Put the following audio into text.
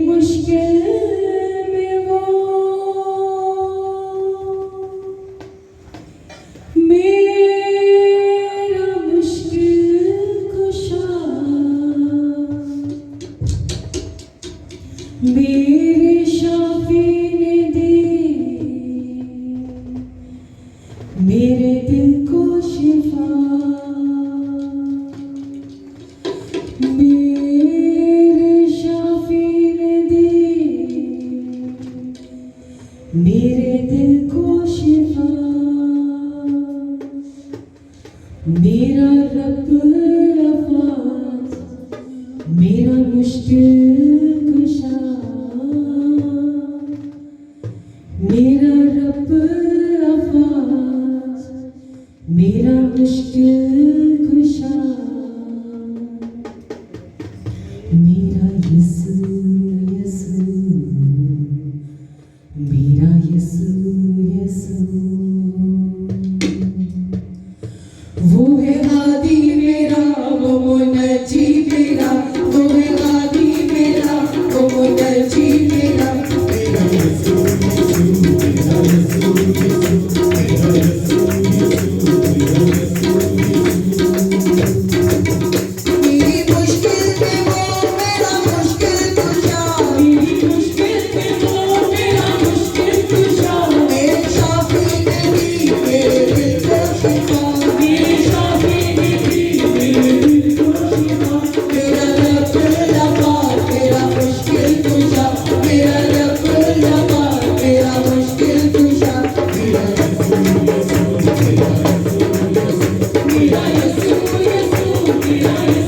मुश्किल में वो मेरा मुश्किल कुशा मेरे शाफी ने दी मेरे दिल को शिफा मेरे शाफी ने दी मेरे दिल को शिफा मेरा रब अफाज मेरा मुश्किल कुशा मेरा रब अफाज मेरा मुश्किल कुशा मेरा यसू यसू मेरा यसू यसू वो है हादी मेरा वो मुनजी मेरा वो है हादी मेरा वो मुनजी मेरा मेरा यसू यसू मेरा यसू यसू मेरा यसू यसू मेरा यसू मेरी मुश्किल में वो मेरा मुश्किल कुशा मेरी मुश्किल में वो मेरा मुश्किल कुशा मेरे शाफी ने दी मेरे दिल को शिफा मेरे शाफी ने दी मेरे दिल को शिफा मेरा रब लबा मेरा मुश्किल कुशा मेरा रब लबा मेरा मुश्किल कुशा मेरा यसू यसू मेरा यसू यसू मेरा यसू यसू मेरा यसू